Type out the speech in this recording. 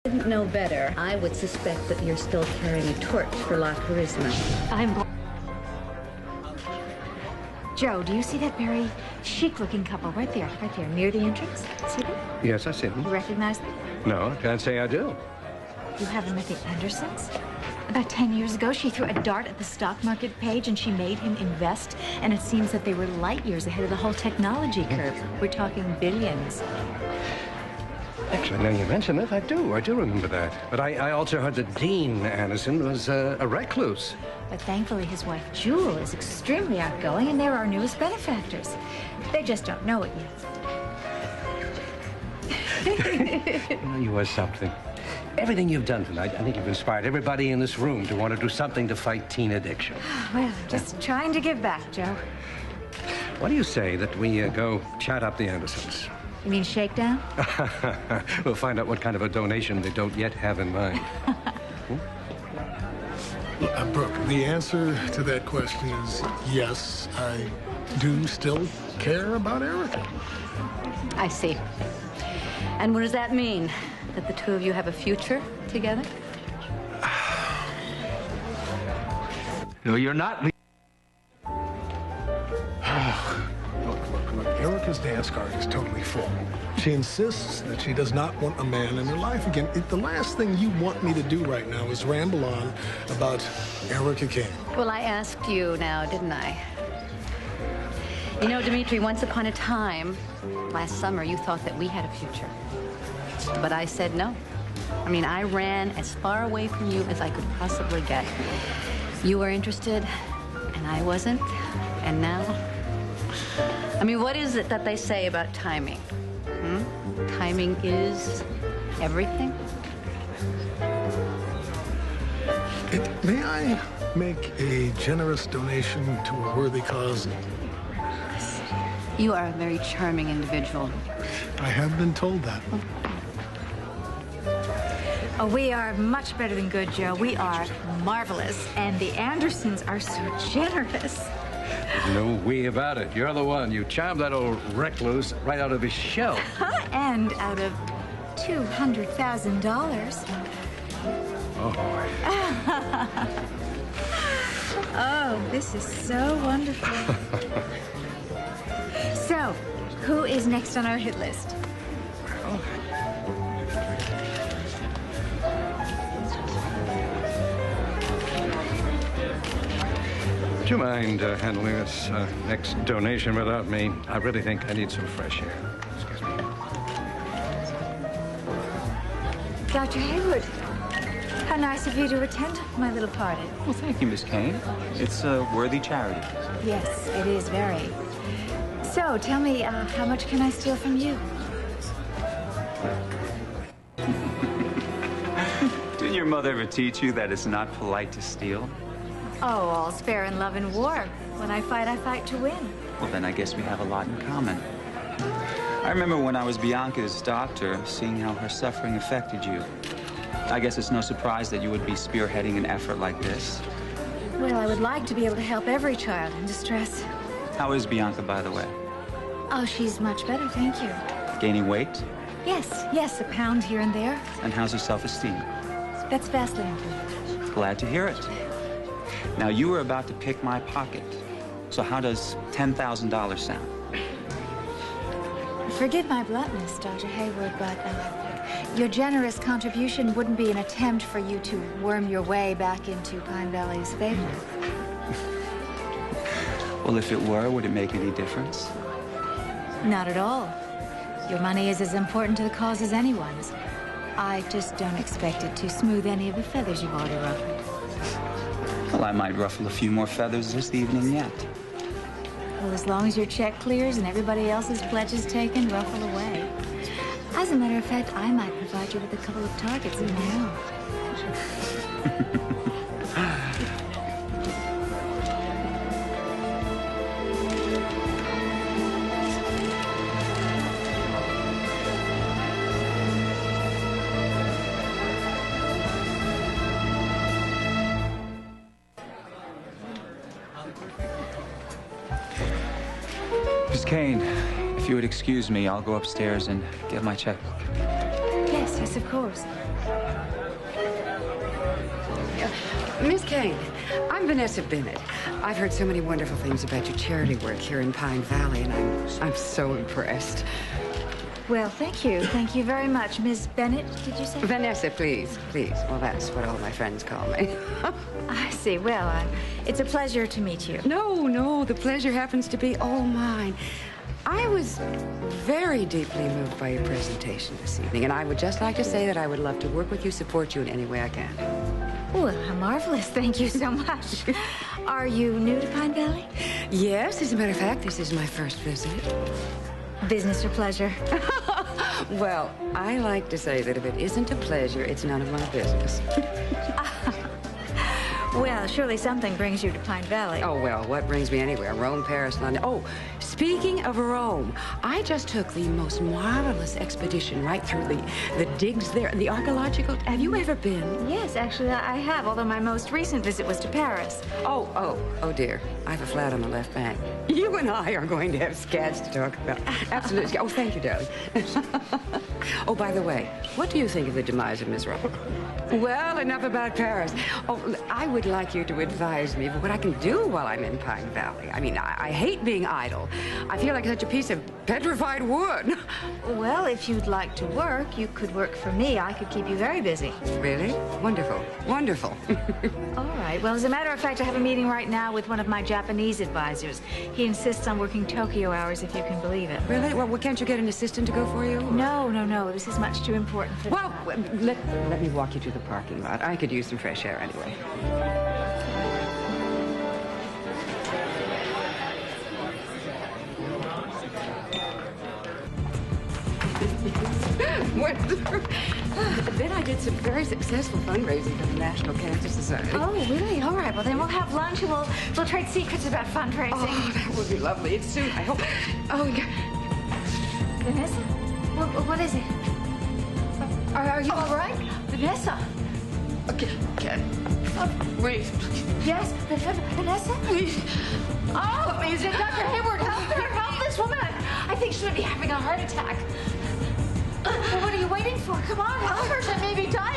Didn't know better, I would suspect that you're still carrying a torch for La Charisma. Joe, do you see that very chic-looking couple right there, near the entrance? See them? Yes, I see them. You recognize them? No, I can't say I do. You haven't met the Andersons? About 10 years ago, she threw a dart at the stock market page and she made him invest. And it seems that they were light years ahead of the whole technology curve. We're talking billions. Actually, now you mention it, I do remember that. But I also heard that Dean Anderson was a recluse. But thankfully, his wife, Jewel, is extremely outgoing, and they're our newest benefactors. They just don't know it yet. You are something. Everything you've done tonight, I think you've inspired everybody in this room to want to do something to fight teen addiction. Well, just trying to give back, Joe. What do you say that we go chat up the Andersons? You mean shakedown? We'll find out what kind of a donation they don't yet have in mind. Brooke, the answer to that question is yes, I do still care about Erica. I see. And what does that mean? That the two of you have a future together? No, you're not. Look, Erica's dance card is totally full. She insists that she does not want a man in her life again. The last thing you want me to do right now is ramble on about Erica King. Well, I asked you now, didn't I? You know, Dimitri, once upon a time, last summer, you thought that we had a future. But I said no. I mean, I ran as far away from you as I could possibly get. You were interested, and I wasn't. And now? I mean, what is it that they say about timing? Timing is everything? May I make a generous donation to a worthy cause? You are a very charming individual. I have been told that. Oh, we are much better than good, Joe. We are marvelous, and the Andersons are so generous. No we about it. You're the one. You charmed that old recluse right out of his shell. And out of $200,000. Oh. Oh, this is so wonderful. So, who is next on our hit list? Well, would you mind handling this next donation without me? I really think I need some fresh air. Excuse me. Dr. Hayward, how nice of you to attend my little party. Well, thank you, Miss Kane. It's a worthy charity. Yes, it is very. So, tell me, how much can I steal from you? Didn't your mother ever teach you that it's not polite to steal? Oh, all's fair in love and war. When I fight to win. Well, then I guess we have a lot in common. I remember when I was Bianca's doctor, seeing how her suffering affected you. I guess it's no surprise that you would be spearheading an effort like this. Well, I would like to be able to help every child in distress. How is Bianca, by the way? Oh, she's much better, thank you. Gaining weight? Yes, a pound here and there. And how's her self-esteem? That's vastly improved. Glad to hear it. Now, you were about to pick my pocket. So how does $10,000 sound? Forgive my bluntness, Dr. Hayward, but your generous contribution wouldn't be an attempt for you to worm your way back into Pine Valley's favor. Well, if it were, would it make any difference? Not at all. Your money is as important to the cause as anyone's. I just don't expect it to smooth any of the feathers you've already ruffled. Well, I might ruffle a few more feathers this evening yet. Well, as long as your check clears and everybody else's pledge is taken, ruffle away. As a matter of fact, I might provide you with a couple of targets of my own. Miss Kane, if you would excuse me, I'll go upstairs and get my checkbook. Yes, Yes, of course. Miss Kane, I'm Vanessa Bennett. I've heard so many wonderful things about your charity work here in Pine Valley, and I'm so impressed. Well, thank you. Thank you very much. Miss Bennett, did you say? Vanessa, please, please. Well, that's what all my friends call me. I see. Well, it's a pleasure to meet you. No, the pleasure happens to be all mine. I was very deeply moved by your presentation this evening, and I would just like to say that I would love to work with you, support you in any way I can. Well, how marvelous. Thank you so much. Are you new to Pine Valley? Yes, as a matter of fact, this is my first visit. Business or pleasure? Well, I like to say that if it isn't a pleasure, it's none of my business. Well, surely something brings you to Pine Valley. Oh, well, what brings me anywhere? Rome, Paris, London. Oh, speaking of Rome, I just took the most marvelous expedition right through the digs there, the archaeological. Have you ever been? Yes, actually, I have, although my most recent visit was to Paris. Oh, dear. I have a flat on the left bank. You and I are going to have scats to talk about. Absolutely. Oh, thank you, darling. Oh, by the way, what do you think of the demise of Miss Rome? Well, enough about Paris. Oh, I would like you to advise me of what I can do while I'm in Pine Valley. I mean, I hate being idle. I feel like such a piece of petrified wood. Well, if you'd like to work, you could work for me. I could keep you very busy. Really? Wonderful. Wonderful. All right. Well, as a matter of fact, I have a meeting right now with one of my Japanese advisors. He insists on working Tokyo hours, if you can believe it. Really? Well, can't you get an assistant to go for you? No. This is much too important for... Well, let me walk you to the parking lot. I could use some fresh air anyway. Then I did some very successful fundraising for the National Cancer Society. Oh, really? All right. Well, then we'll have lunch and we'll trade secrets about fundraising. Oh, that would be lovely. It's soon, I hope. Oh, Vanessa? What is it? Are you all right? Vanessa? Okay. Wait. Yes, Vanessa? Oh, is it Dr. Hayward? Help this woman. I think she might be having a heart attack. Well, what are you waiting for? Come on, help her. She may be dying.